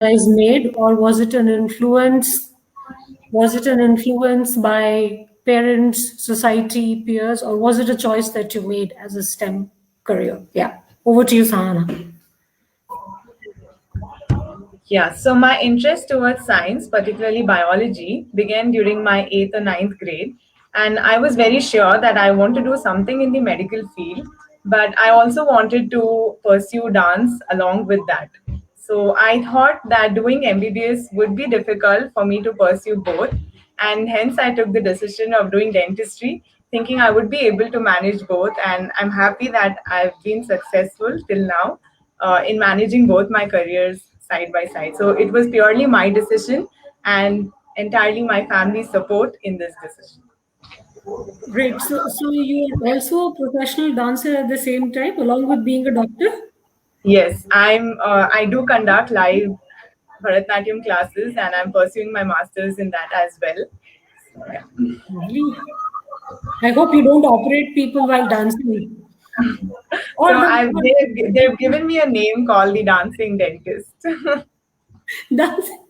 guys made, or was it an influence? Was it an influence by parents, society, peers, or was it a choice that you made as a STEM career? Yeah. Over to you, Sahana. Yeah, so my interest towards science, particularly biology, began during my 8th or ninth grade. And I was very sure that I want to do something in the medical field, but I also wanted to pursue dance along with that. So I thought that doing MBBS would be difficult for me to pursue both. And hence I took the decision of doing dentistry, thinking I would be able to manage both. And I'm happy that I've been successful till now in managing both my careers side by side. So it was purely my decision and entirely my family's support in this decision. Great. So you are also a professional dancer at the same time, along with being a doctor? Yes, I do conduct live Bharatnatyam classes and I'm pursuing my masters in that as well. Lovely. I hope you don't operate people while dancing. Or So they've the given me a name called the dancing dentist. dancing.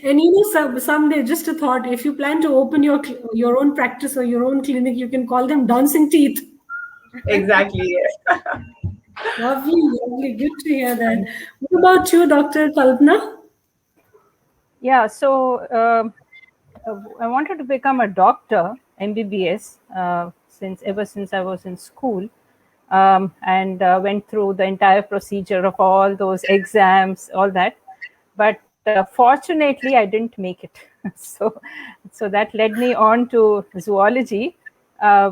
And someday, just a thought, if you plan to open your own practice or your own clinic, you can call them dancing teeth. Exactly. Yes. Lovely, lovely. Good to hear that. What about you, Dr. Kalpana? Yeah, so I wanted to become a doctor, MBBS, since ever since I was in school, and went through the entire procedure of all those exams, all that. But fortunately, I didn't make it. So that led me on to zoology,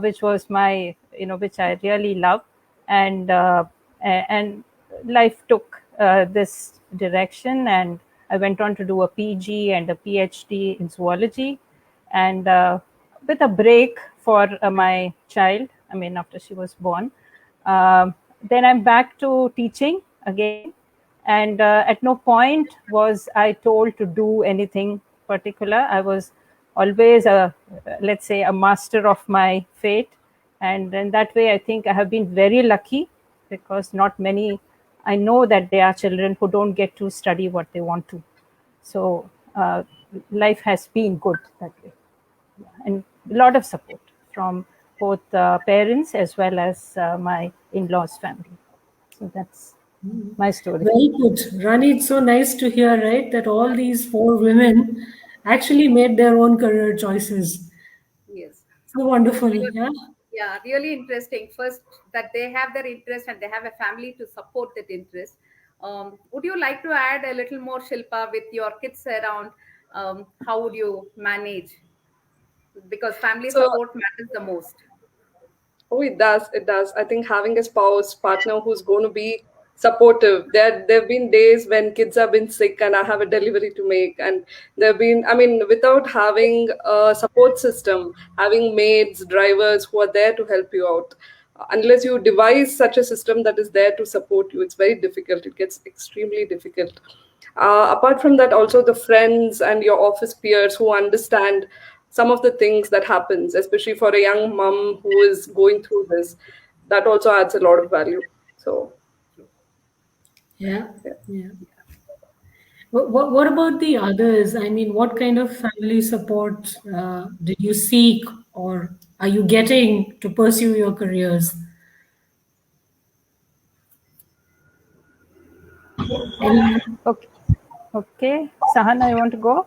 which was my, which I really love, and and life took this direction, and I went on to do a PG and a PhD in zoology, and with a break for my child. I mean, after she was born, then I'm back to teaching again, and at no point was I told to do anything particular. I was always a, let's say, a master of my fate, and in that way I think I have been very lucky, because not many, I know that there are children who don't get to study what they want to. So life has been good that way. And a lot of support from both parents as well as my in-laws family. So that's my story. Very good. Rani, it's so nice to hear, right, that all these four women actually made their own career choices. Yes. So wonderful. Really- Yeah. Yeah, really interesting. First, that they have their interest and they have a family to support that interest. Would you like to add a little more, Shilpa, with your kids around? How would you manage? Because family So, support matters the most. oh, it does. It does. I think having a spouse, partner who's going to be supportive. There've been days when kids have been sick and I have a delivery to make, and there've been. I mean, without having a support system, having maids, drivers who are there to help you out, unless you devise such a system that is there to support you, it's very difficult. It gets extremely difficult. Apart from that, also the friends and your office peers who understand some of the things that happens, especially for a young mom who is going through this, that also adds a lot of value. So Yeah. yeah. Yeah. What about the others? I mean, what kind of family support did you seek, or are you getting to pursue your careers? Anyone? Okay. Okay. Sahana, you want to go?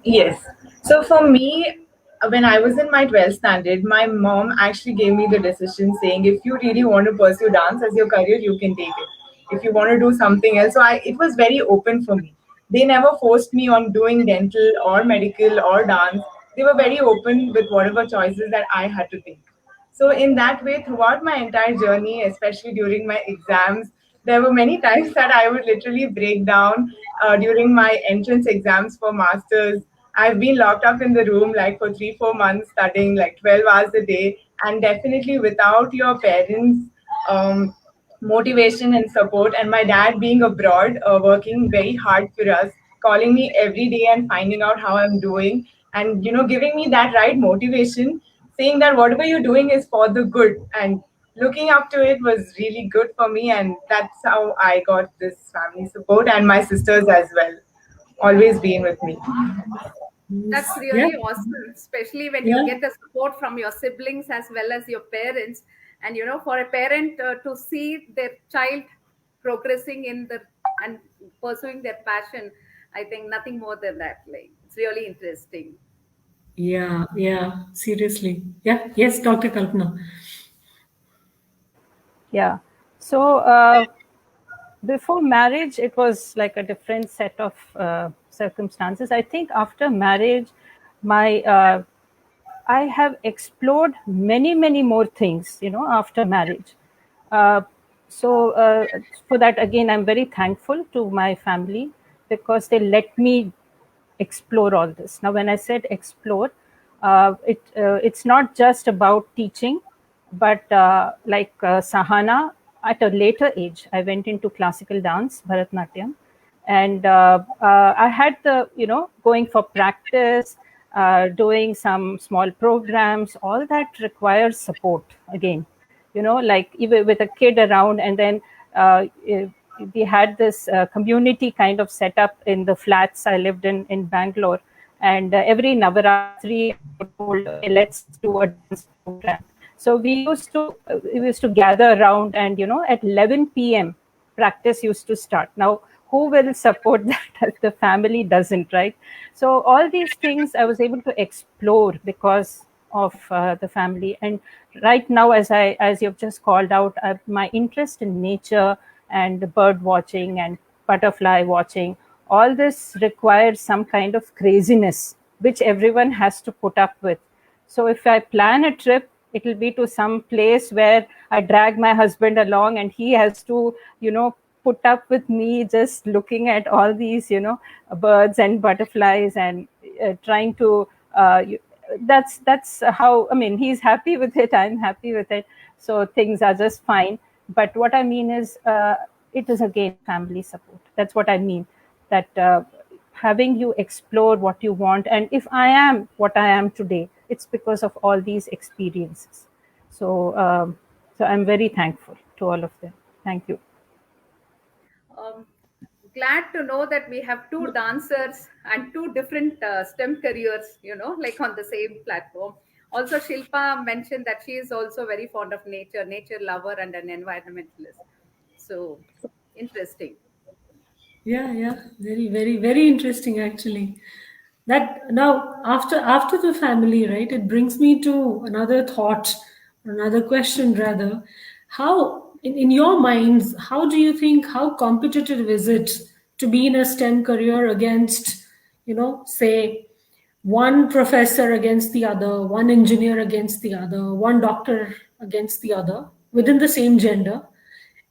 Yes. So for me, when I was in my 12th standard, my mom actually gave me the decision saying, if you really want to pursue dance as your career, you can take it. If you want to do something else, it was very open for me. They never forced me on doing dental or medical or dance. They were very open with whatever choices that I had to take. So in that way, throughout my entire journey, especially during my exams, there were many times that I would literally break down during my entrance exams for masters. I've been locked up in the room like for 3, 4 months studying like 12 hours a day, and definitely without your parents' motivation and support, and my dad being abroad, working very hard for us, calling me every day and finding out how I'm doing, and giving me that right motivation, saying that whatever you're doing is for the good, and looking up to it was really good for me, and that's how I got this family support, and my sisters as well, always being with me. That's Yeah, really awesome, especially when you yeah, get the support from your siblings as well as your parents. And for a parent to see their child progressing in the and pursuing their passion, I think nothing more than that. Like, it's really interesting. yeah, yeah. Seriously. Yeah, yes, Dr. Kalpana. Yeah. So before marriage, it was like a different set of circumstances. I think after marriage, my I have explored many, many more things, after marriage. Uh, so for that, again, I'm very thankful to my family because they let me explore all this. Now, when I said explore, it's not just about teaching, but like Sahana, at a later age, I went into classical dance, Bharatnatyam, and I had the going for practice, doing some small programs. All that requires support again, like even with a kid around, and then we had this community kind of set up in the flats I lived in Bangalore, and every Navaratri I would told, okay, let's do a dance program. So we used to gather around, and at 11 p.m. practice used to start. Now, who will support that if the family doesn't, right? So all these things I was able to explore because of the family. And right now, as you've just called out, my interest in nature and bird watching and butterfly watching, all this requires some kind of craziness which everyone has to put up with. So if I plan a trip, it will be to some place where I drag my husband along, and he has to put up with me just looking at all these birds and butterflies, and trying to that's how, I mean, he's happy with it, I'm happy with it, so things are just fine. But what I mean is, it is again family support. That's what I mean, that having you explore what you want. And if I am what I am today, it's because of all these experiences. So I'm very thankful to all of them. Thank you. Um, Glad to know that we have two dancers and two different STEM careers, like on the same platform. Also, Shilpa mentioned that she is also very fond of nature lover, and an environmentalist. So interesting. Yeah, yeah. Very, very, very interesting actually. That now after the family, right, it brings me to another thought, another question rather. How in your minds, how do you think, how competitive is it to be in a STEM career against, say one professor against the other, one engineer against the other, one doctor against the other within the same gender?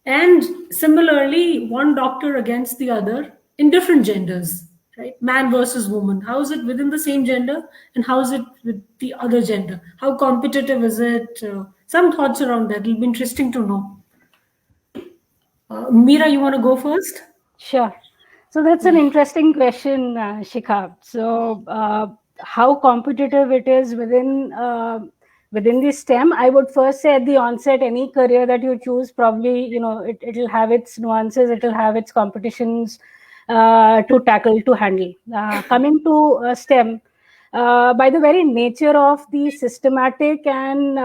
And similarly, one doctor against the other in different genders, right? Man versus woman. How is it within the same gender, and how is it with the other gender? How competitive is it? Some thoughts around that. It'll be interesting to know. Meera, you want to go first? Sure. So that's an interesting question, Shikha. So, how competitive it is within the STEM? I would first say at the onset, any career that you choose, probably it'll have its nuances, it'll have its competitions to tackle, to handle. Coming to STEM. By the very nature of the systematic and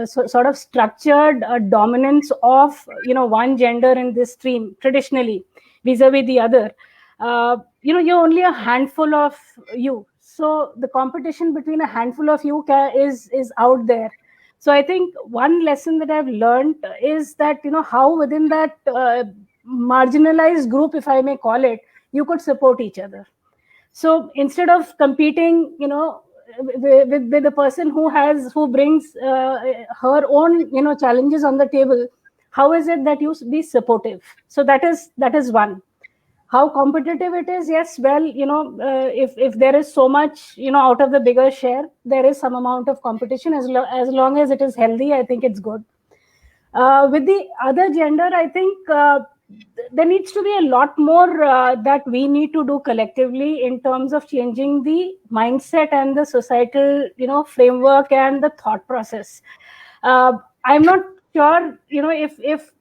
sort of structured dominance of one gender in this stream traditionally vis-a-vis the other, you're only a handful of you, so the competition between a handful of you is out there. So I think one lesson that I've learned is that how within that marginalized group, if I may call it, you could support each other. So instead of competing with the person who brings her own challenges on the table, how is it that you be supportive? So that is one. How competitive it is? Yes, well, if there is so much out of the bigger share, there is some amount of competition. As long as it is healthy, I think it's good. With the other gender, I think there needs to be a lot more that we need to do collectively in terms of changing the mindset and the societal framework and the thought process. I'm not sure, if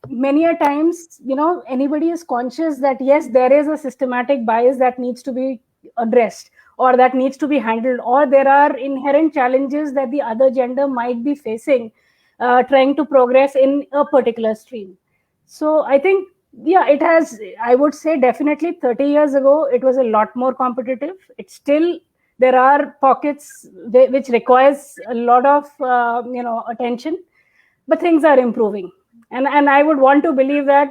many a times, anybody is conscious that yes, there is a systematic bias that needs to be addressed, or that needs to be handled, or there are inherent challenges that the other gender might be facing, trying to progress in a particular stream. So I think, yeah, it has, I would say definitely 30 years ago, it was a lot more competitive. It's still, there are pockets which requires a lot of, attention, but things are improving. And I would want to believe that,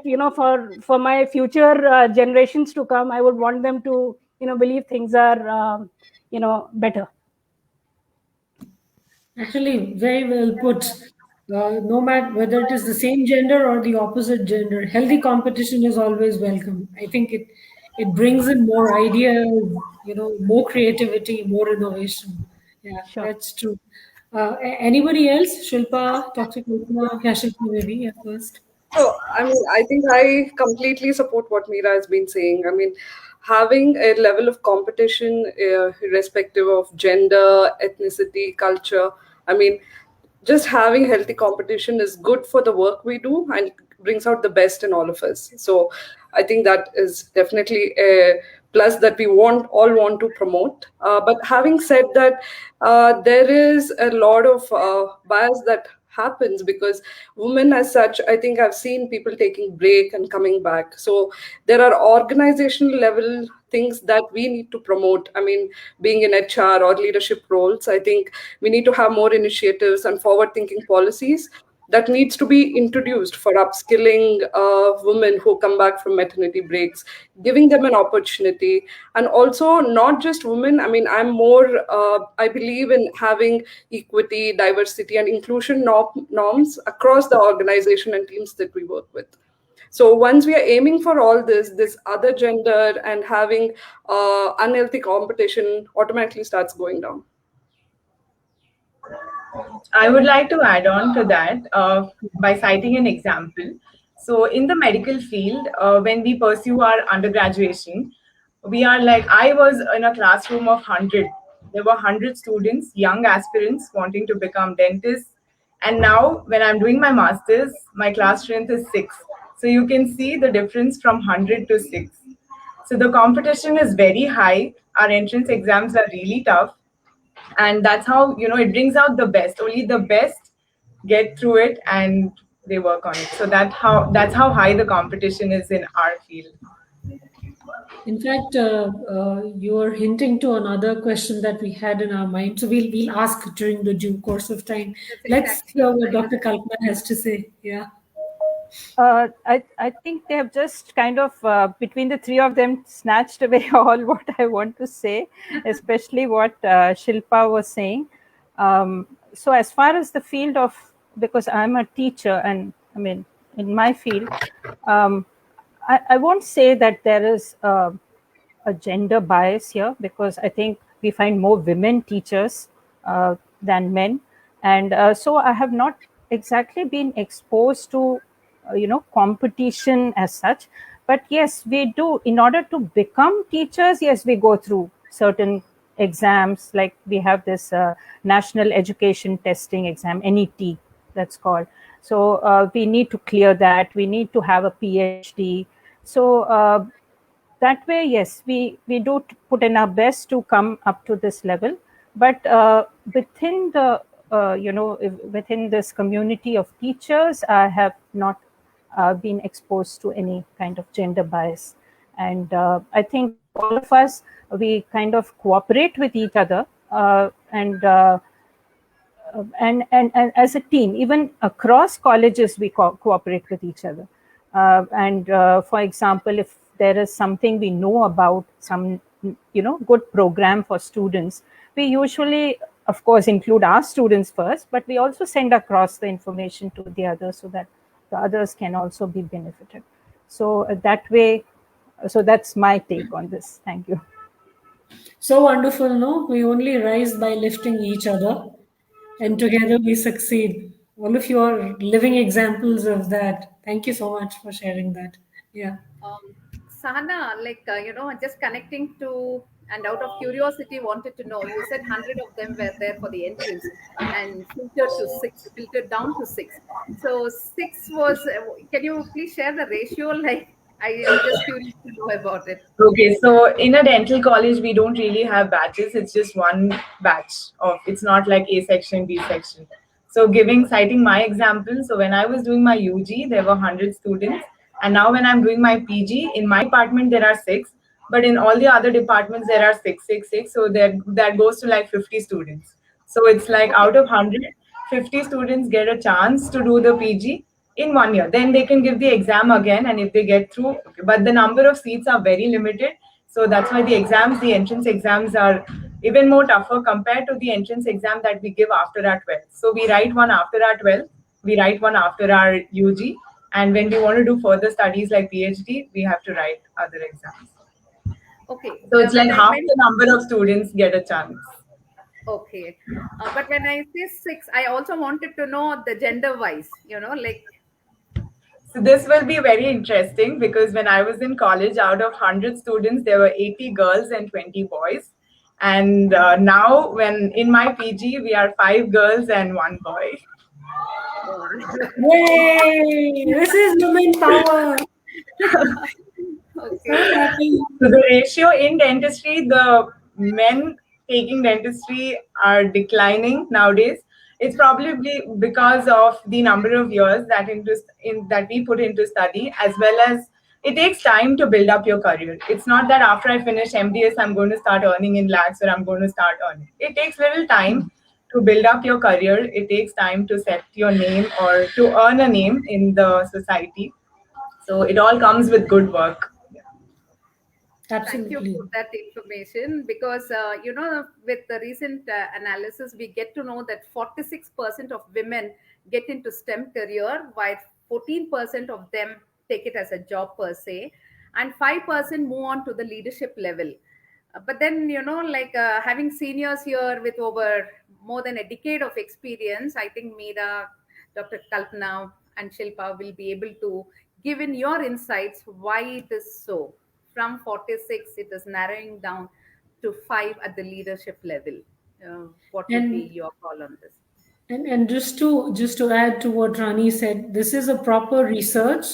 for my future generations to come, I would want them to, believe things are, better. Actually, very well put. No matter whether it is the same gender or the opposite gender, healthy competition is always welcome. I think it brings in more ideas, more creativity, more innovation. Yeah, Sure. that's true. Anybody else? Shilpa, Dr. Kalpana, yeah, Shilpa maybe, yeah, first. So, I mean, I think I completely support what Meera has been saying. I mean, having a level of competition, irrespective of gender, ethnicity, culture, I mean, just having healthy competition is good for the work we do and brings out the best in all of us. So, I think that is definitely a plus that we all want to promote. But having said that, there is a lot of bias that happens because women as such, I think I've seen people taking break and coming back. So there are organizational level things that we need to promote. I mean, being in HR or leadership roles, I think we need to have more initiatives and forward thinking policies that needs to be introduced for upskilling women who come back from maternity breaks, giving them an opportunity. And also not just women, I mean, I believe in having equity, diversity and inclusion norms across the organization and teams that we work with. So once we are aiming for all this other gender and having unhealthy competition automatically starts going down. I would like to add on to that by citing an example. So, in the medical field, when we pursue our undergraduation, we are like, I was in a classroom of 100. There were 100 students, young aspirants wanting to become dentists. And now, when I'm doing my master's, my class strength is 6. So, you can see the difference from 100 to 6. So, the competition is very high. Our entrance exams are really tough, and that's how it brings out the best. Only the best get through it and they work on it. So that's how high the competition is in our field. In fact, you are hinting to another question that we had in our mind. So we'll ask during the due course of time. Let's hear what Dr. Kalpana has to say. Yeah. I think they have just kind of, between the three of them, snatched away all what I want to say, especially what Shilpa was saying. So as far as the field of, because I'm a teacher and I mean, in my field, I won't say that there is a gender bias here, because I think we find more women teachers than men. And so I have not exactly been exposed to competition as such. But yes, we do, in order to become teachers, yes, we go through certain exams. Like we have this National Education Testing Exam, NET, that's called. So we need to clear that. We need to have a PhD. So that way, yes, we do put in our best to come up to this level. But within the within this community of teachers, I have not been exposed to any kind of gender bias. And I think all of us, we kind of cooperate with each other, and as a team, even across colleges, we cooperate with each other. And for example, if there is something we know about, some good program for students, we usually, of course, include our students first, but we also send across the information to the others so that the others can also be benefited. So that way, so that's my take on this. Thank you. So wonderful, no? We only rise by lifting each other, and together we succeed. All of you are living examples of that. Thank you so much for sharing that. Yeah. Sahana, like, just connecting to and out of curiosity wanted to know, you said 100 of them were there for the entrance and filtered down to six. So six was, can you please share the ratio? Like, I am just curious to know about it. Okay, so in a dental college, we don't really have batches. It's just one batch of, it's not like A section, B section. So citing my example, so when I was doing my UG, there were 100 students. And now when I'm doing my PG, in my department, there are 6. But in all the other departments, there are 6. So that goes to like 50 students. So it's like out of 100, 50 students get a chance to do the PG in 1 year. Then they can give the exam again, and if they get through, but the number of seats are very limited. So that's why the entrance exams are even more tougher compared to the entrance exam that we give after our 12th. So we write one after our 12th, we write one after our UG, and when we want to do further studies like PhD, we have to write other exams. Okay. So it's like half the number of students get a chance. Okay. But when I say 6, I also wanted to know the gender wise, like. So this will be very interesting because when I was in college, out of 100 students, there were 80 girls and 20 boys. And now when in my PG, we are 5 girls and 1 boy. Yay! This is women power. Okay. So happy. So the ratio in dentistry, the men taking dentistry are declining nowadays. It's probably because of the number of years that we put into study, as well as it takes time to build up your career. It's not that after I finish MDS, I'm going to start earning in lakhs or I'm going to start earning. It takes little time to build up your career. It takes time to set your name or to earn a name in the society. So it all comes with good work. Absolutely. Thank you for that information, because with the recent analysis, we get to know that 46% of women get into STEM career, while 14% of them take it as a job per se, and 5% move on to the leadership level. But then, having seniors here with over more than a decade of experience, I think Meera, Dr. Kalpana, and Shilpa will be able to give in your insights why it is so. From 46, it is narrowing down to 5 at the leadership level. What would be your call on this? And just to add to what Rani said, this is a proper research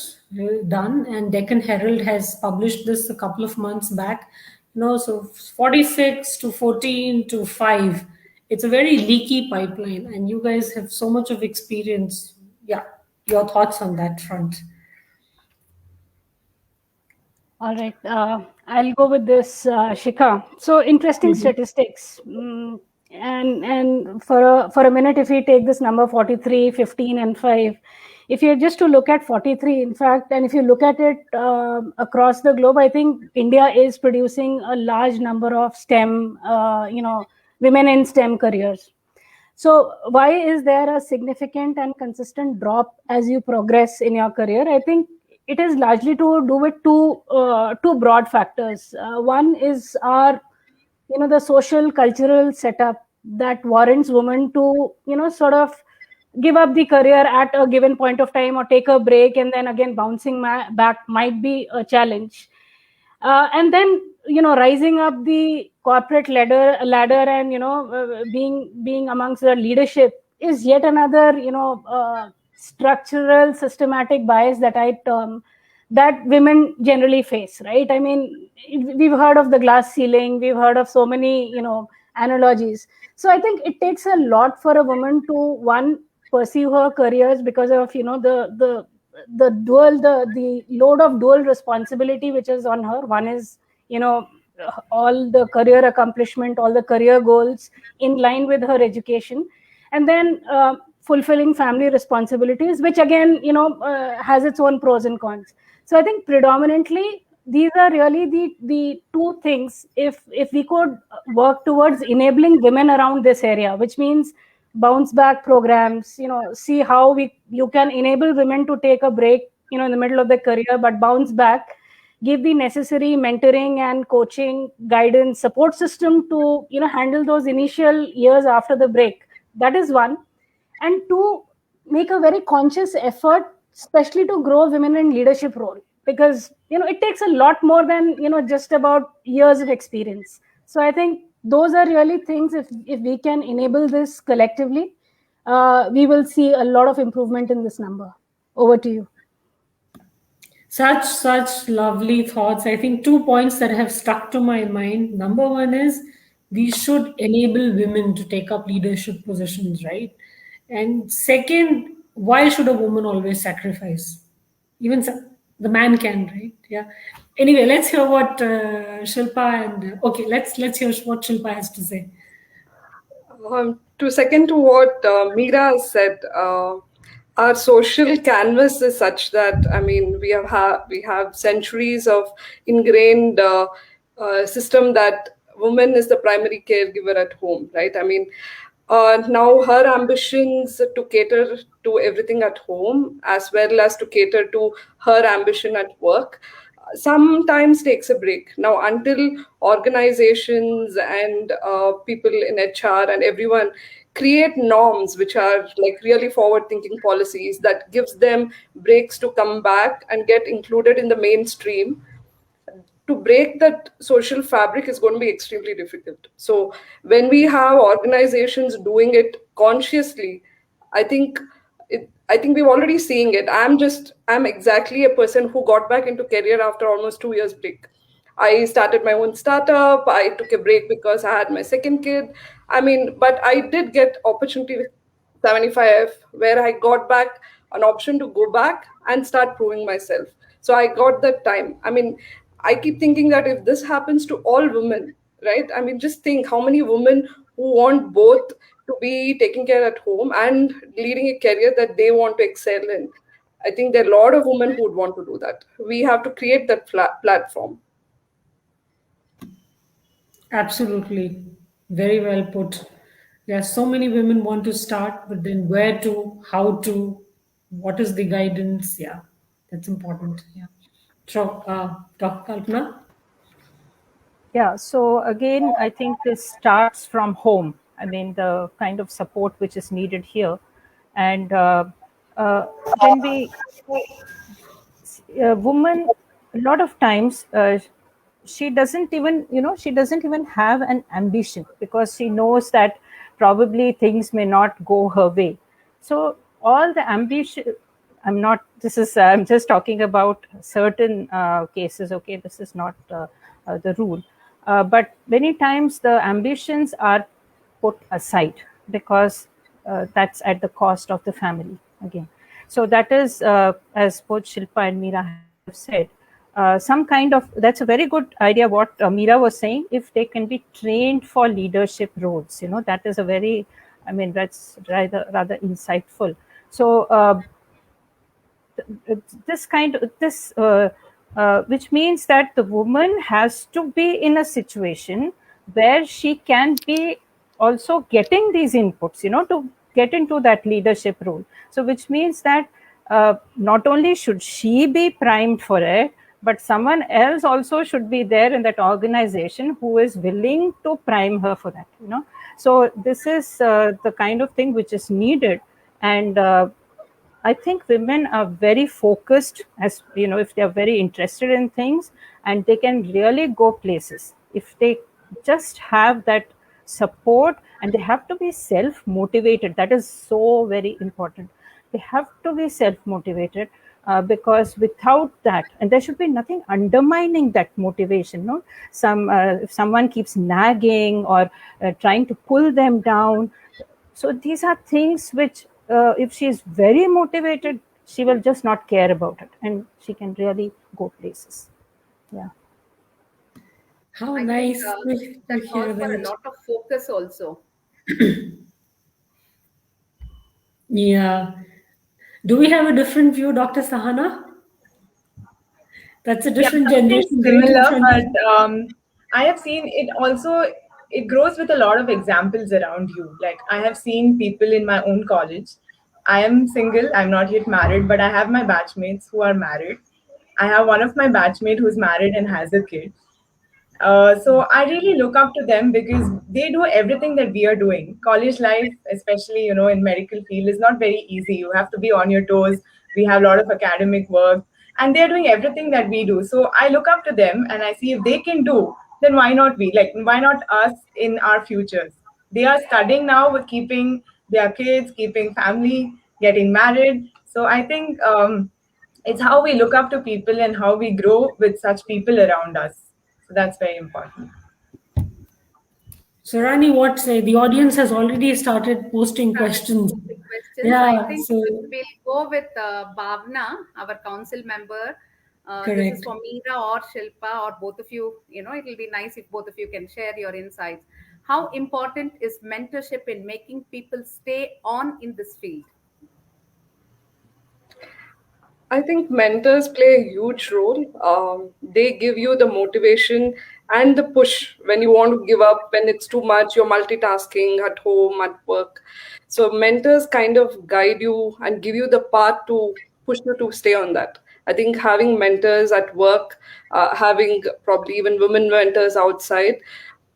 done, and Deccan Herald has published this a couple of months back. So 46 to 14 to 5, it's a very leaky pipeline, and you guys have so much of experience. Yeah, your thoughts on that front? All right, I'll go with this, Shikha. So interesting statistics. And for a minute, if we take this number 43, 15, and 5, if you're just to look at 43, in fact, and if you look at it across the globe, I think India is producing a large number of STEM, women in STEM careers. So why is there a significant and consistent drop as you progress in your career? I think it is largely to do with two broad factors. One is the social cultural setup that warrants women to sort of give up the career at a given point of time or take a break, and then again bouncing back might be a challenge. And then rising up the corporate ladder and being amongst the leadership is yet another structural systematic bias that I term that women generally face, right? I mean, we've heard of the glass ceiling, we've heard of so many analogies. So I think it takes a lot for a woman to, one, pursue her careers because of the load of dual responsibility which is on her. One is all the career accomplishment, all the career goals in line with her education, and then fulfilling family responsibilities, which again has its own pros and cons. So I think predominantly these are really the two things. If we could work towards enabling women around this area, which means bounce back programs, see how you can enable women to take a break in the middle of their career but bounce back, give the necessary mentoring and coaching, guidance, support system to handle those initial years after the break. That is one. And two, make a very conscious effort, especially to grow women in leadership role, because it takes a lot more than just about years of experience. So I think those are really things, if we can enable this collectively, we will see a lot of improvement in this number. Over to you. Such lovely thoughts. I think 2 points that have stuck to my mind. Number one is we should enable women to take up leadership positions, right? And second, why should a woman always sacrifice? Even the man can, right? Yeah. Anyway, let's hear what Shilpa and okay, let's hear what Shilpa has to say. To second to what Meera said, our social canvas is such that, I mean, we have centuries of ingrained system that woman is the primary caregiver at home, right? I mean, now her ambitions to cater to everything at home as well as to cater to her ambition at work sometimes takes a break. Now, until organizations and people in HR and everyone create norms which are like really forward thinking policies that gives them breaks to come back and get included in the mainstream, to break that social fabric is going to be extremely difficult. So when we have organizations doing it consciously, I think I think we've already seeing it. I'm exactly a person who got back into career after almost 2 years break. I started my own startup. I took a break because I had my second kid. I mean, but I did get opportunity with 75 where I got back an option to go back and start proving myself. So I got that time. I mean, I keep thinking that if this happens to all women, right? I mean, just think how many women who want both to be taking care at home and leading a career that they want to excel in. I think there are a lot of women who would want to do that. We have to create that platform. Absolutely. Very well put. Yeah, so many women want to start, but then where to, how to, what is the guidance? Yeah, that's important. Yeah. So, Dr. Kalpana? Yeah, so again, I think this starts from home. I mean, the kind of support which is needed here. And when a woman, a lot of times, she doesn't even, she doesn't even have an ambition because she knows that probably things may not go her way. So all the ambition, I'm just talking about certain cases, okay? This is not the rule. But many times the ambitions are put aside because that's at the cost of the family again. So that is, as both Shilpa and Meera have said, some kind of, that's a very good idea what Meera was saying, if they can be trained for leadership roles, that is a very, I mean, that's rather insightful. So which means that the woman has to be in a situation where she can be also getting these inputs, to get into that leadership role. So which means that not only should she be primed for it, but someone else also should be there in that organization who is willing to prime her for that, So this is the kind of thing which is needed. And I think women are very focused, as if they are very interested in things, and they can really go places if they just have that support, and they have to be self-motivated. That is so very important. They have to be self-motivated because without that, and there should be nothing undermining that motivation. No, if someone keeps nagging or trying to pull them down. So these are things which, if she is very motivated, she will just not care about it, and she can really go places. Yeah. How I nice think, that to calls hear for a that. lot of focus also. Yeah. Do we have a different view, Dr. Sahana? That's a different something generation. very similar, different. but I have seen it also. It grows with a lot of examples around you. Like I have seen people in my own college. I am single. I'm not yet married, but I have my batchmates who are married. I have one of my batchmate who's married and has a kid. So I really look up to them because they do everything that we are doing. College life, especially in medical field, is not very easy. You have to be on your toes. We have a lot of academic work, and they're doing everything that we do. So I look up to them and I see if they can do, then why not we? Like, why not us in our futures? They are studying now with keeping their kids, keeping family, getting married. So I think it's how we look up to people and how we grow with such people around us. So that's very important. So Rani, what say? The audience has already started posting questions. Questions. I Yeah, think so we'll go with Bhavna, our council member. This is correct. for Meera or Shilpa or both of you. You know, it'll be nice if both of you can share your insights. How important is mentorship in making people stay on in this field? I think mentors play a huge role. They give you the motivation and the push when you want to give up, when it's too much, you're multitasking at home, at work. So, mentors kind of guide you and give you the path to push you to stay on that. I think having mentors at work, having probably even women mentors outside,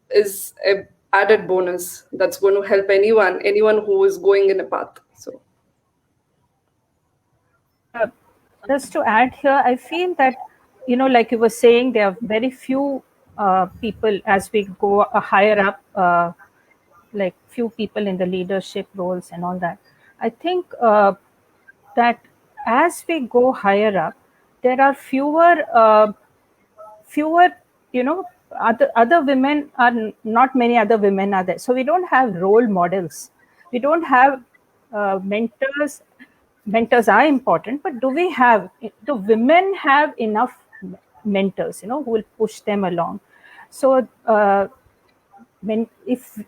is a added bonus that's going to help anyone who is going in a path. So. Just to add here, I feel that, like you were saying, there are very few people as we go higher up, like few people in the leadership roles and all that. I think that as we go higher up, there are fewer, other women are not many other women are there. So we don't have role models. We don't have mentors. Mentors are important, but do women have enough mentors, who will push them along? So if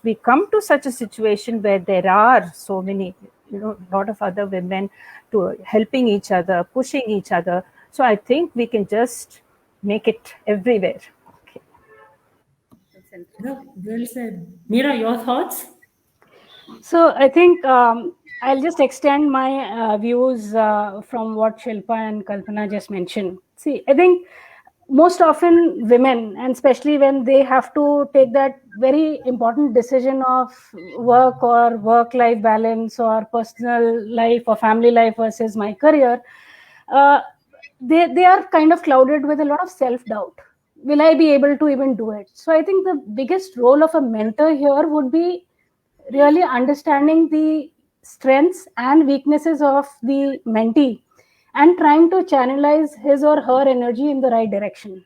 we come to such a situation where there are so many, a lot of other women to helping each other, pushing each other, so I think we can just make it everywhere. Okay. That's interesting. Yeah, well said. Meera, your thoughts? So I think I'll just extend my views from what Shilpa and Kalpana just mentioned. See, I think most often women, and especially when they have to take that very important decision of work or work-life balance or personal life or family life versus my career, uh, they are kind of clouded with a lot of self-doubt. Will I be able to even do it? So I think the biggest role of a mentor here would be really understanding the strengths and weaknesses of the mentee and trying to channelize his or her energy in the right direction.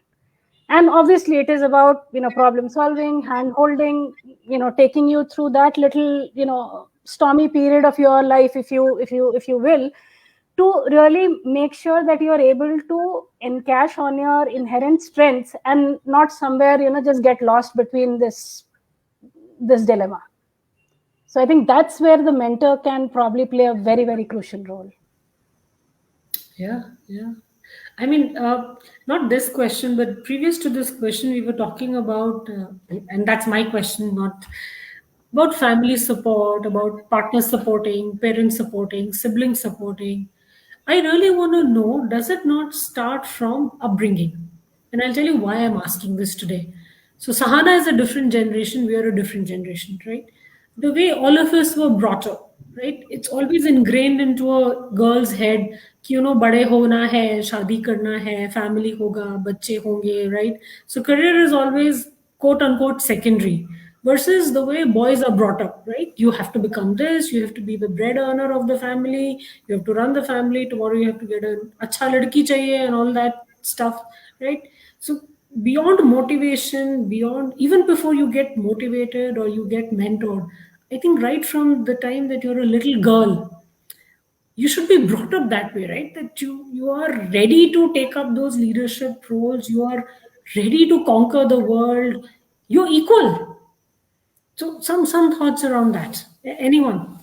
And obviously it is about problem solving, hand holding, taking you through that little stormy period of your life, if you will, to really make sure that you are able to encash on your inherent strengths and not somewhere just get lost between this dilemma. So I think that's where the mentor can probably play a very, very crucial role. Yeah, yeah. I mean, not this question, but previous to this question, we were talking about, and that's my question, not about family support, about partner supporting, parents supporting, siblings supporting. I really want to know, does it not start from upbringing? And I'll tell you why I'm asking this today. So Sahana is a different generation, we are a different generation, right? The way all of us were brought up, right? It's always ingrained into a girl's head कि बड़े होना है, शादी करना है, family होगा, बच्चे होंगे, right? So career is always quote unquote secondary versus the way boys are brought up, right? You have to become this, you have to be the bread earner of the family, you have to run the family, tomorrow you have to get an acha ladki chahiye and all that stuff, right? So beyond motivation, beyond even before you get motivated or you get mentored, I think right from the time that you're a little girl, you should be brought up that way, right? That you are ready to take up those leadership roles, you are ready to conquer the world, you're equal. So some thoughts around that. Anyone?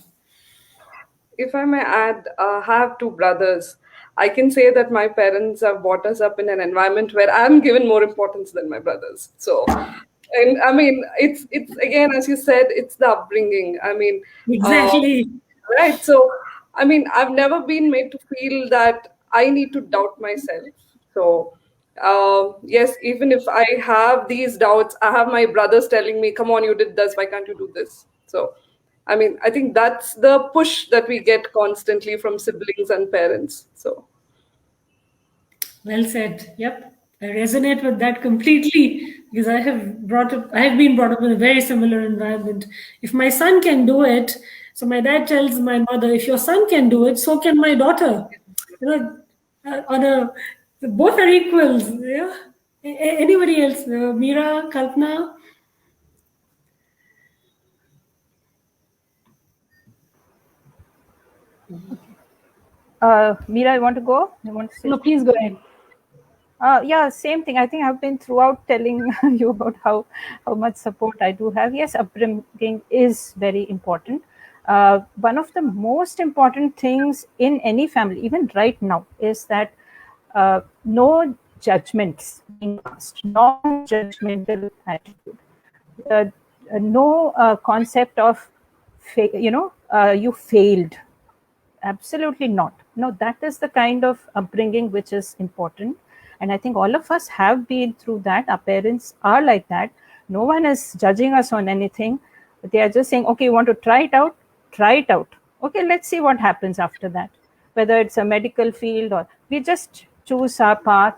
If I may add, have two brothers. I can say that my parents have brought us up in an environment where I'm given more importance than my brothers. So, and I mean, it's again, as you said, it's the upbringing. I mean, Exactly. right. So, I mean, I've never been made to feel that I need to doubt myself. So, yes, even if I have these doubts, I have my brothers telling me, "Come on, you did this. Why can't you do this?" So, I mean, I think that's the push that we get constantly from siblings and parents. So, Well said. Yep. I resonate with that completely because I have been brought up in a very similar environment. If my son can do it, so my dad tells my mother, if your son can do it, so can my daughter. You know, on a both are equals. Yeah. Anybody else? Meera, Kalpana? Meera, you want to go? You want to say? No, please go ahead. Yeah, same thing. I think I've been throughout telling you about how much support I do have. Yes, upbringing is very important. One of the most important things in any family, even right now, is that no judgments being passed, non-judgmental attitude, uh, no concept of, you failed. Absolutely not. No, that is the kind of upbringing which is important. And I think all of us have been through that. Our parents are like that. No one is judging us on anything. They are just saying, okay, you want to try it out? Try it out. Okay, let's see what happens after that. Whether it's a medical field or we just choose our path.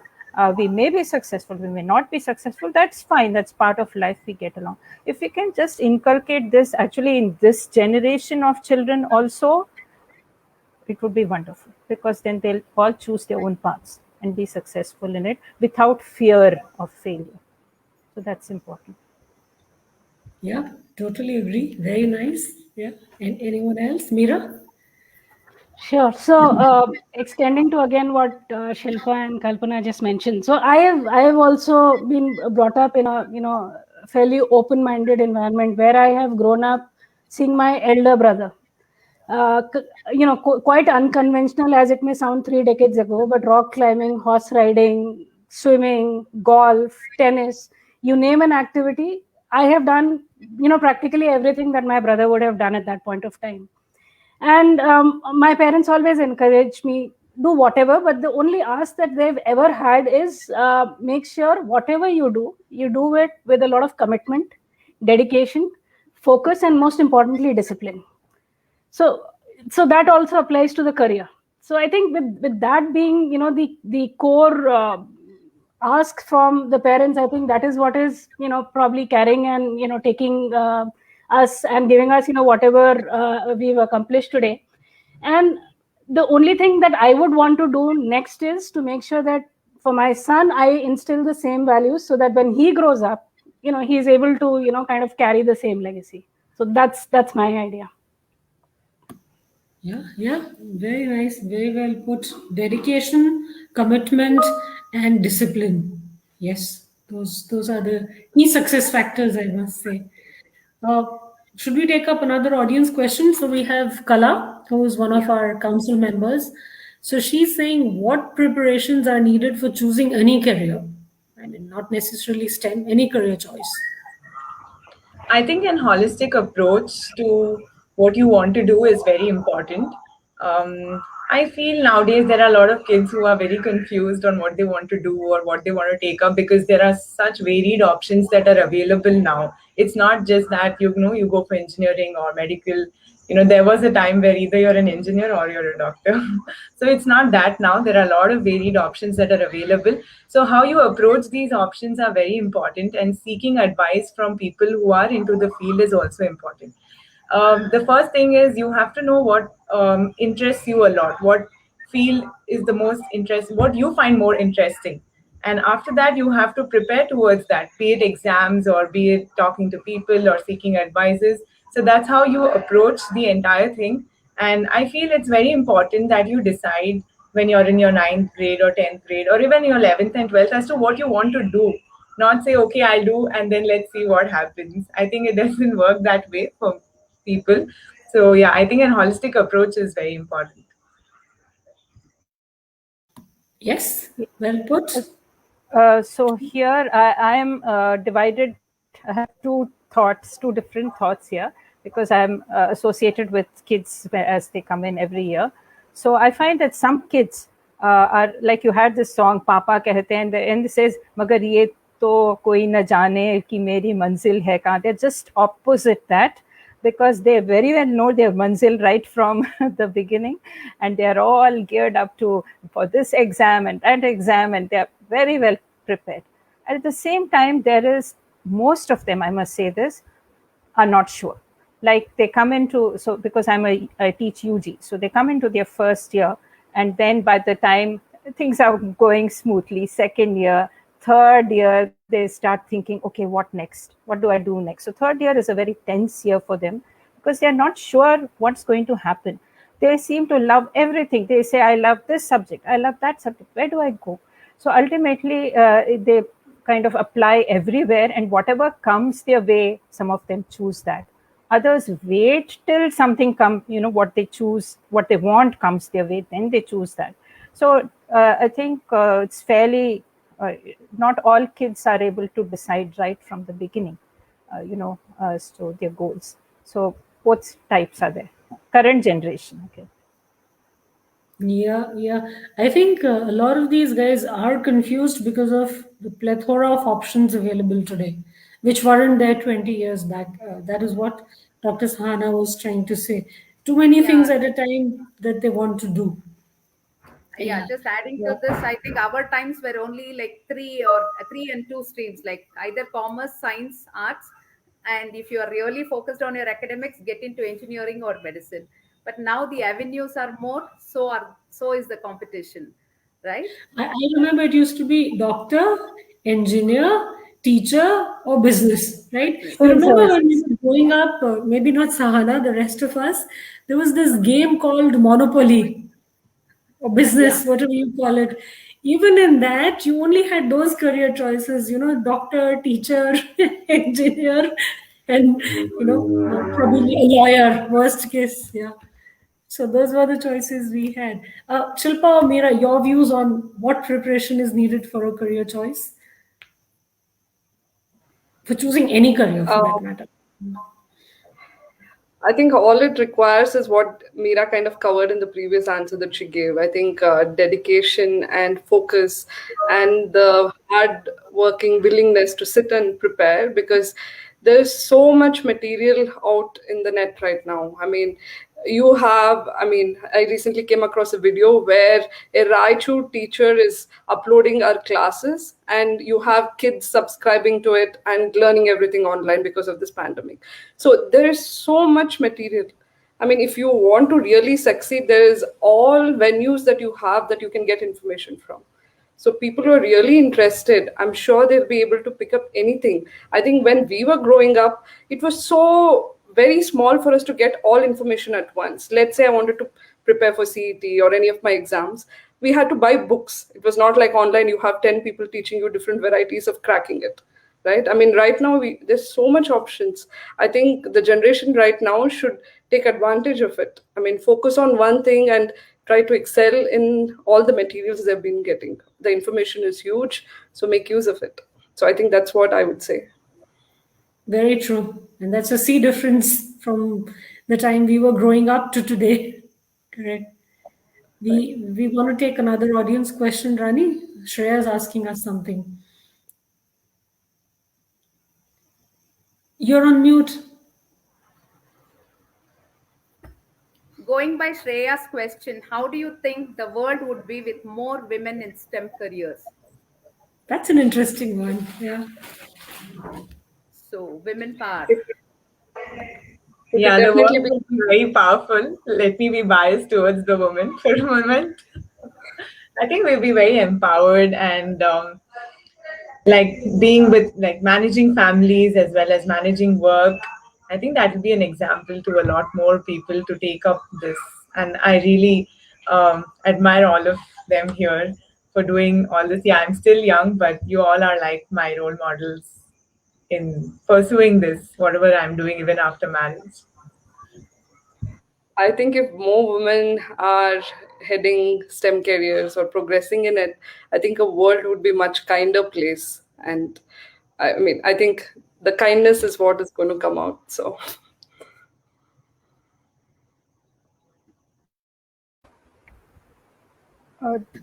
We may be successful, we may not be successful. That's fine. That's part of life. We get along. If we can just inculcate this actually in this generation of children also, it would be wonderful, because then they'll all choose their own paths and be successful in it without fear of failure. So that's important. Yeah, totally agree. Very nice. Yeah. And anyone else? Meera? Sure. So, extending to again what Shilpa and Kalpana just mentioned. So, I have also been brought up in a fairly open-minded environment where I have grown up seeing my elder brother. Quite unconventional as it may sound 3 decades ago, but rock climbing, horse riding, swimming, golf, tennis, you name an activity, I have done, practically everything that my brother would have done at that point of time. And my parents always encouraged me, do whatever, but the only ask that they've ever had is make sure whatever you do it with a lot of commitment, dedication, focus, and most importantly, discipline. So that also applies to the career. So I think with that being the core ask from the parents, I think that is what is probably carrying and taking us and giving us whatever we've accomplished today. And the only thing that I would want to do next is to make sure that for my son I instill the same values, so that when he grows up, he's able to kind of carry the same legacy. So that's my idea. Yeah, very nice, very well put. Dedication, commitment, and discipline. Yes, those are the key success factors, I must say. Should we take up another audience question? So we have Kala, who is one of our council members. So she's saying, what preparations are needed for choosing any career? I mean, not necessarily STEM, any career choice. I think an holistic approach to what you want to do is very important. I feel nowadays there are a lot of kids who are very confused on what they want to do or what they want to take up, because there are such varied options that are available now. It's not just that you go for engineering or medical. There was a time where either you're an engineer or you're a doctor. So it's not that now. There are a lot of varied options that are available. So how you approach these options are very important, and seeking advice from people who are into the field is also important. The first thing is you have to know what interests you a lot, what field is the most interesting, what you find more interesting. And after that, you have to prepare towards that, be it exams or be it talking to people or seeking advices. So that's how you approach the entire thing. And I feel it's very important that you decide when you're in your 9th grade or 10th grade or even your 11th and 12th as to what you want to do. Not say, okay, I'll do and then let's see what happens. I think it doesn't work that way for people. So yeah, I think a holistic approach is very important. Yes, well put. So here I am divided. I have two different thoughts here, because I am associated with kids as they come in every year. So I find that some kids are like, you had this song Papa Kehte Hain, and the end says Magar ye to koi na jane ki meri manzil hai kahan. They're just opposite that, because they very well know their manzil right from the beginning, and they are all geared up for this exam and that exam, and they are very well prepared. At the same time, there is most of them, I must say this, are not sure. Like they come into, so because I teach UG, so they come into their first year, and then by the time things are going smoothly, second year, third year, they start thinking, okay, what next? What do I do next? So third year is a very tense year for them because they're not sure what's going to happen. They seem to love everything. They say, I love this subject, I love that subject. Where do I go? So ultimately, they kind of apply everywhere, and whatever comes their way, some of them choose that. Others wait till something comes, what they choose, what they want comes their way, then they choose that. So I think it's fairly, not all kids are able to decide right from the beginning, as to their goals. So both types are there. Current generation, okay. Yeah. I think a lot of these guys are confused because of the plethora of options available today, which weren't there 20 years back. That is what Dr. Sahana was trying to say. Too many things at a time that they want to do. Yeah, just adding to this, I think our times were only like three and two streams, like either commerce, science, arts, and if you are really focused on your academics, get into engineering or medicine. But now the avenues are more, so is the competition, right? I remember it used to be doctor, engineer, teacher, or business, right? You remember when we were growing up, maybe not Sahana, the rest of us, there was this game called Monopoly or business, whatever you call it. Even in that, you only had those career choices, doctor, teacher, engineer, and, probably a lawyer, worst case. Yeah. So those were the choices we had. Shilpa or Meera, your views on what preparation is needed for a career choice? For choosing any career for that matter. I think all it requires is what Meera kind of covered in the previous answer that she gave. I think dedication and focus and the hard working willingness to sit and prepare, because there's so much material out in the net right now. I recently came across a video where a Raichur teacher is uploading our classes, and you have kids subscribing to it and learning everything online because of this pandemic. So there is so much material. If you want to really succeed, there is all venues that you have that you can get information from. So people who are really interested, I'm sure they'll be able to pick up anything. I think when we were growing up, it was so very small for us to get all information at once. Let's say I wanted to prepare for CET or any of my exams. We had to buy books. It was not like online, you have 10 people teaching you different varieties of cracking it. Right? Right now, there's so much options. I think the generation right now should take advantage of it. Focus on one thing and try to excel in all the materials they've been getting. The information is huge, so make use of it. So I think that's what I would say. Very true. And that's a sea difference from the time we were growing up to today. Correct. We want to take another audience question, Rani. Shreya is asking us something. You're on mute. Going by Shreya's question, how do you think the world would be with more women in STEM careers? That's an interesting one. Yeah. So, women power. Yeah, the world will be very powerful. Let me be biased towards the women for a moment. I think we'll be very empowered and being with managing families as well as managing work. I think that will be an example to a lot more people to take up this. And I really admire all of them here for doing all this. Yeah, I'm still young, but you all are like my role models in pursuing this, whatever I'm doing even after marriage. I think if more women are heading STEM careers or progressing in it, I think a world would be much kinder place. And I think the kindness is what is going to come out. So.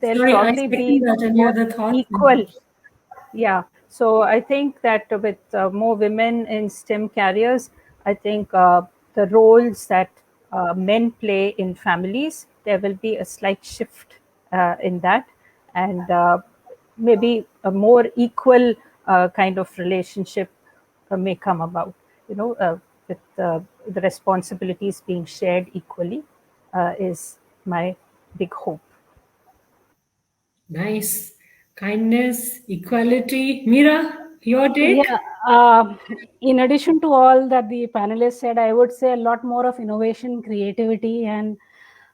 There'll Sorry, probably be any other thoughts? equal. Yeah. So I think that with more women in STEM careers, I think the roles that men play in families, there will be a slight shift in that. And maybe a more equal kind of relationship may come about, with the responsibilities being shared equally, is my big hope. Nice. Kindness, equality. Mira, your take? Yeah. In addition to all that the panelists said, I would say a lot more of innovation, creativity, and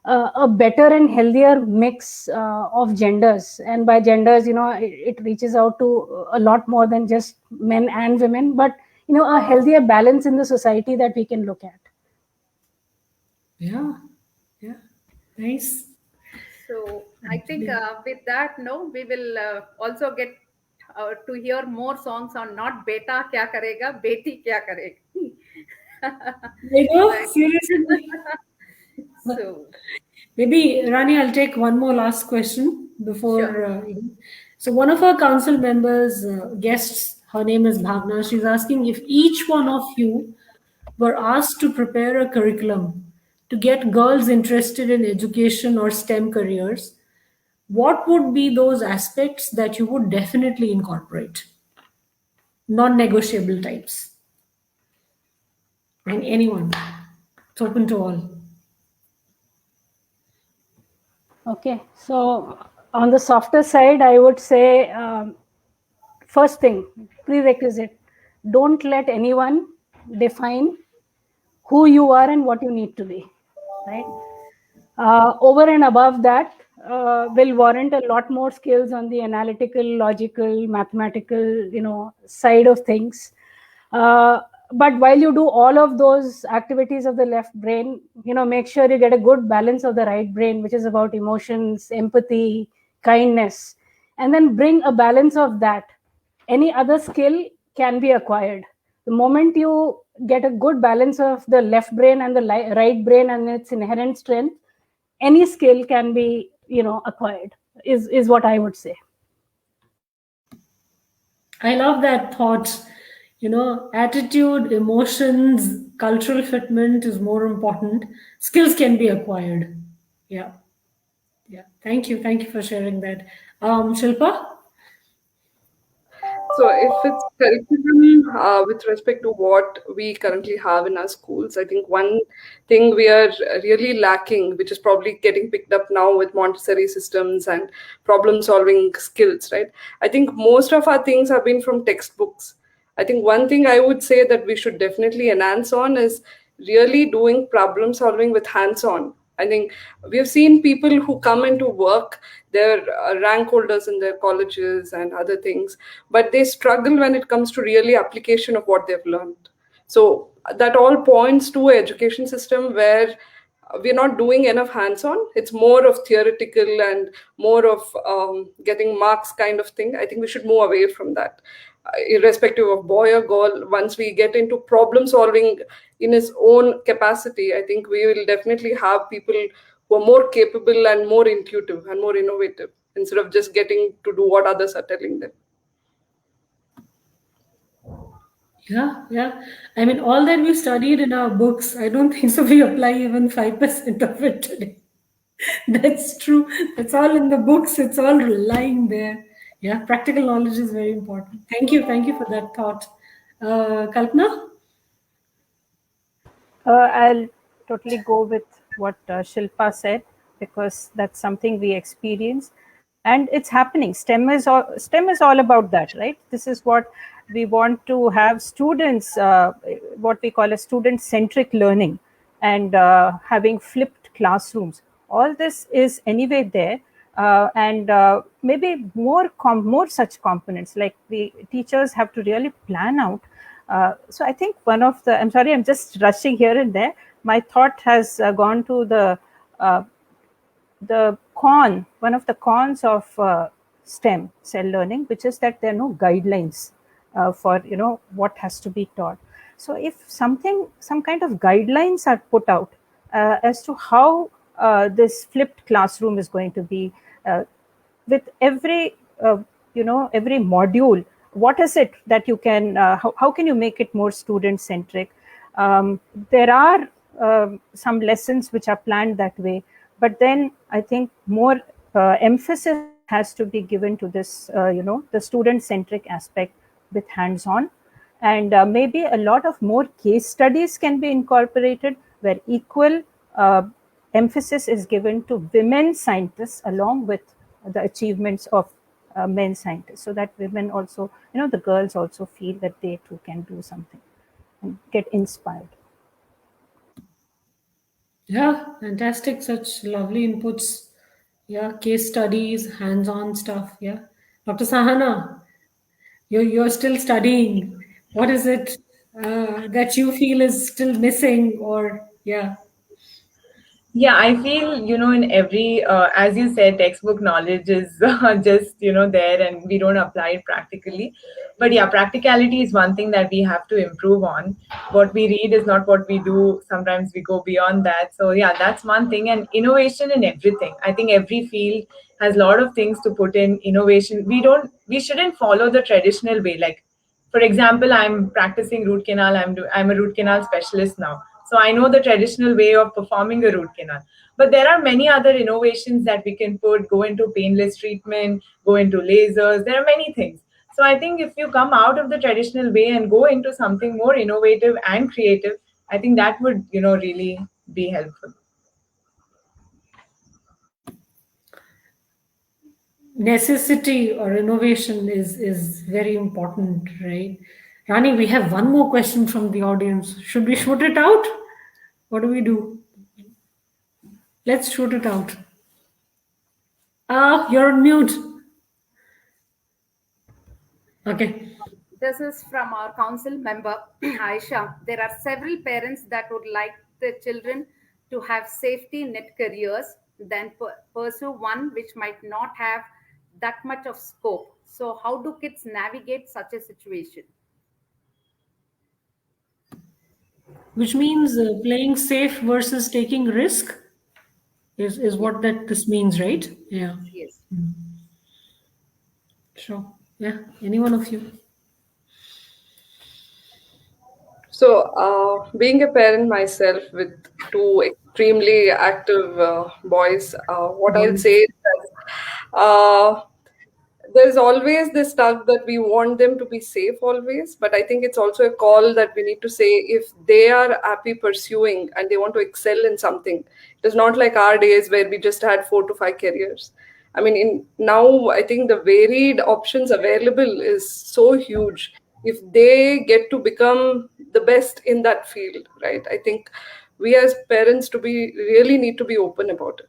a better and healthier mix of genders. And by genders, it reaches out to a lot more than just men and women, but a healthier balance in the society that we can look at. Yeah. Yeah. Nice. So I think with that, no, we will also get to hear more songs on not beta kya karega, beti kya karega. There you go. Seriously. So Maybe, Rani, I'll take one more last question before. sure. So, one of our council members, guests, her name is Bhavna, she's asking if each one of you were asked to prepare a curriculum to get girls interested in education or STEM careers, what would be those aspects that you would definitely incorporate? Non negotiable types. And anyone. It's open to all. Okay, so on the softer side, I would say first thing, prerequisite, don't let anyone define who you are and what you need to be, right? Over and above that, will warrant a lot more skills on the analytical, logical, mathematical, side of things. But while you do all of those activities of the left brain, make sure you get a good balance of the right brain, which is about emotions, empathy, kindness, and then bring a balance of that. Any other skill can be acquired. The moment you get a good balance of the left brain and the right brain and its inherent strength, any skill can be acquired, is what I would say. I love that thought. Attitude, emotions, cultural fitment is more important. Skills can be acquired. Yeah. Yeah. Thank you. Thank you for sharing that. Shilpa? So, if it's curriculum with respect to what we currently have in our schools, I think one thing we are really lacking, which is probably getting picked up now with Montessori systems and problem solving skills, right? I think most of our things have been from textbooks. I think one thing I would say that we should definitely enhance on is really doing problem solving with hands on. I think we have seen people who come into work, they're rank holders in their colleges and other things, but they struggle when it comes to really application of what they've learned. So that all points to an education system where we're not doing enough hands-on. It's more of theoretical and more of getting marks kind of thing. I think we should move away from that. Irrespective of boy or girl, once we get into problem solving in his own capacity, I think we will definitely have people who are more capable and more intuitive and more innovative instead of just getting to do what others are telling them. Yeah, yeah. I mean, all that we studied in our books, I don't think so we apply even 5% of it today. That's true. That's all in the books. It's all lying there. Yeah, practical knowledge is very important. Thank you. Thank you for that thought. Kalpana? I'll totally go with what Shilpa said, because that's something we experience and it's happening. STEM is all about that, right? This is what we want to have students, what we call a student-centric learning, and having flipped classrooms. All this is anyway there, and maybe more such components, like the teachers have to really plan out. So I think I'm sorry, I'm just rushing here and there. My thought has gone to one of the cons of STEM, cell learning, which is that there are no guidelines for what has to be taught. So if some kind of guidelines are put out as to how this flipped classroom is going to be, with every every module, what is it that you can how can you make it more student centric? There are some lessons which are planned that way, but then I think more emphasis has to be given to this, the student-centric aspect with hands-on. And maybe a lot of more case studies can be incorporated where equal emphasis is given to women scientists along with the achievements of men scientists, so that women also, the girls also feel that they too can do something and get inspired. Yeah, fantastic. Such lovely inputs. Yeah, case studies, hands-on stuff. Yeah. Dr. Sahana, you're still studying. What is it that you feel is still missing? Or yeah. Yeah, I feel, in every, as you said, textbook knowledge is just, there and we don't apply it practically. But yeah, practicality is one thing that we have to improve on. What we read is not what we do. Sometimes we go beyond that. So yeah, that's one thing. And innovation in everything. I think every field has a lot of things to put in innovation. We shouldn't follow the traditional way. Like, for example, I'm practicing root canal. I'm a root canal specialist now. So I know the traditional way of performing a root canal. But there are many other innovations that we can go into painless treatment, go into lasers. There are many things. So I think if you come out of the traditional way and go into something more innovative and creative, I think that would, really be helpful. Necessity or innovation is very important, right? Rani, we have one more question from the audience. Should we shoot it out? What do we do? Let's shoot it out. You're on mute. Okay. This is from our council member, Aisha. There are several parents that would like their children to have safety net careers, then pursue one which might not have that much of scope. So, how do kids navigate such a situation? Which means playing safe versus taking risk is what that this means, right? Yeah. Yes. Sure. Yeah. Any one of you? So, being a parent myself with two extremely active boys, what I'll say is that there's always this tug that we want them to be safe always, but I think it's also a call that we need to say if they are happy pursuing and they want to excel in something. It is not like our days where we just had 4 to 5 careers. I mean, now I think the varied options available is so huge. If they get to become the best in that field, right? I think we as parents really need to be open about it.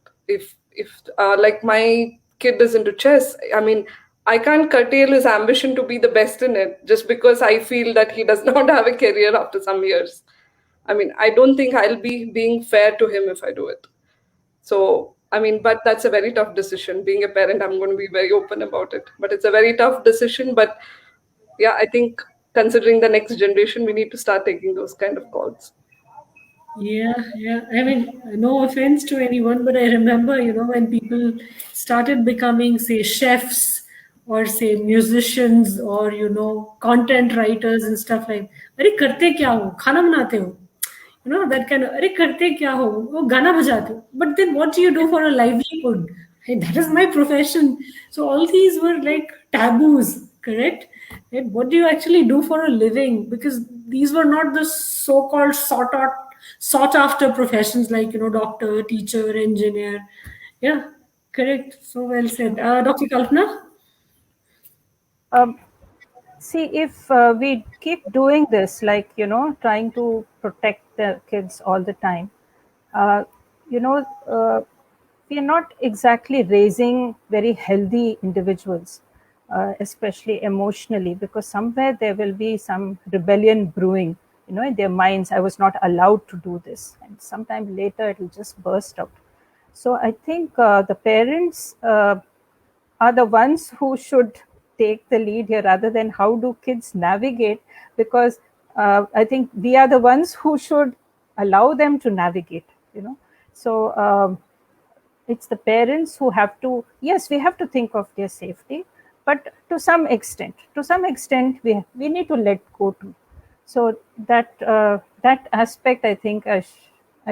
If like my kid is into chess, I mean, I can't curtail his ambition to be the best in it just because I feel that he does not have a career after some years. I mean, I don't think I'll be being fair to him if I do it. So, I mean, but that's a very tough decision. Being a parent, I'm going to be very open about it. But it's a very tough decision. But yeah, I think considering the next generation, we need to start taking those kind of calls. Yeah, yeah. I mean, no offense to anyone, but I remember, when people started becoming, say, chefs or say musicians or, content writers and stuff like, अरे करते क्या हो? खाना बनाते हो? That kind of, अरे करते क्या हो? वो गाना बजाते हो. But then what do you do for a livelihood? Hey, that is my profession. So all these were like taboos, correct? Right? What do you actually do for a living? Because these were not the so-called sought after professions like doctor, teacher, engineer. Yeah, correct. So well said. Dr. Kalpana? See, if we keep doing this, like, trying to protect the kids all the time, uh, we are not exactly raising very healthy individuals, especially emotionally, because somewhere there will be some rebellion brewing, in their minds. I was not allowed to do this. And sometime later it will just burst out. So I think the parents are the ones who should take the lead here rather than how do kids navigate, because I think we are the ones who should allow them to navigate. So it's the parents who have to, yes, we have to think of their safety, but to some extent we need to let go too. So that aspect, I think I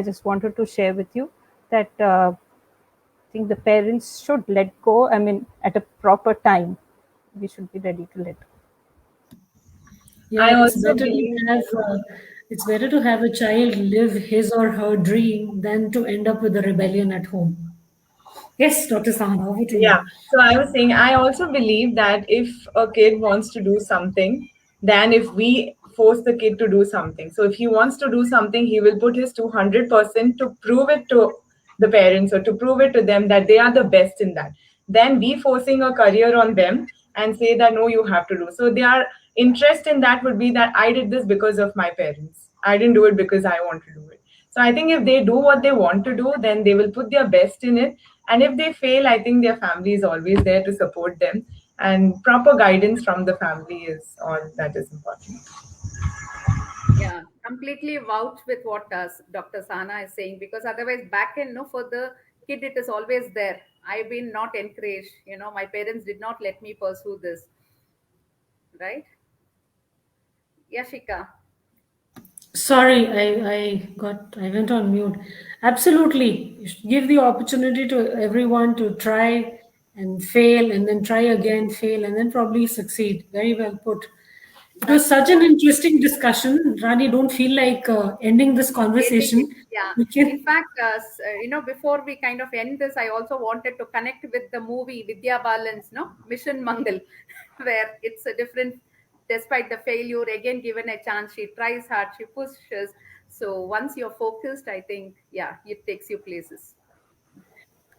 just wanted to share with you that think the parents should let go. I mean, at a proper time, we should be ready to let go. Yeah, I it's also better to believe, have it's better to have a child live his or her dream than to end up with a rebellion at home. Yes, Dr. Sahana, over to yeah. you. So I was saying, I also believe that if a kid wants to do something, then if we force the kid to do something. So if he wants to do something, he will put his 200% to prove it to the parents or to prove it to them that they are the best in that. Then we forcing a career on them and say that no, you have to do. So their interest in that would be that I did this because of my parents. I didn't do it because I want to do it. So I think if they do what they want to do, then they will put their best in it. And if they fail, I think their family is always there to support them. And proper guidance from the family is all that is important. Yeah, completely vouch with what Dr. Sana is saying, because otherwise back end, no, for the kid, it is always there. I've been not encouraged. My parents did not let me pursue this, right? Yashika. Sorry, I went on mute. Absolutely. You should give the opportunity to everyone to try and fail and then try again, fail, and then probably succeed. Very well put. It was such an interesting discussion. Rani, don't feel like ending this conversation. Yeah. We can. In fact, before we kind of end this, I also wanted to connect with the movie Vidya Balan's, no, Mission Mangal, where it's a different, despite the failure, again given a chance, she tries hard, she pushes. So once you're focused, I think, yeah, it takes you places.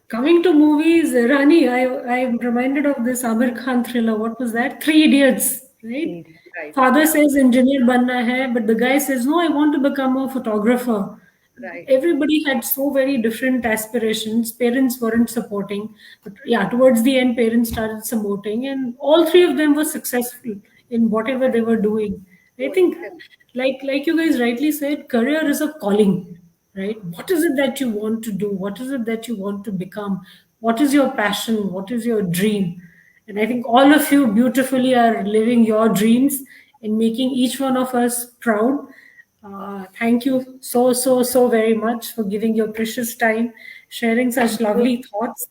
Coming to movies, Rani, I'm reminded of this Amir Khan thriller. What was that? Three Idiots, right? Right. Father Yeah. says engineer banna hai, but the guy says, no, I want to become a photographer. Right. Everybody had so very different aspirations. Parents weren't supporting. But yeah, towards the end, parents started supporting, and all three of them were successful in whatever they were doing. I think, like you guys rightly said, career is a calling, right? What is it that you want to do? What is it that you want to become? What is your passion? What is your dream? And I think all of you beautifully are living your dreams and making each one of us proud. Thank you so very much for giving your precious time, sharing such lovely thoughts.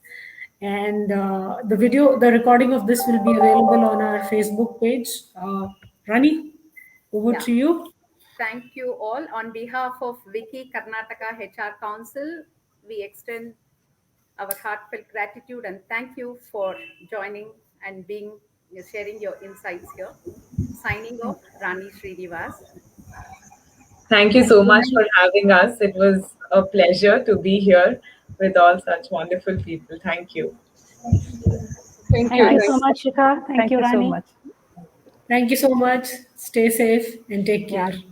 And the recording of this will be available on our Facebook page. Rani, over Yeah. to you. Thank you all. On behalf of Wiki Karnataka HR Council, we extend our heartfelt gratitude and thank you for joining and sharing your insights here. Signing off, Rani Srinivas. Thank you so much for having us. It was a pleasure to be here with all such wonderful people. Thank you. Thank you. Thank you so much, Shikha. Thank you, so Rani. much. Thank you so much. Stay safe and take care. Yeah.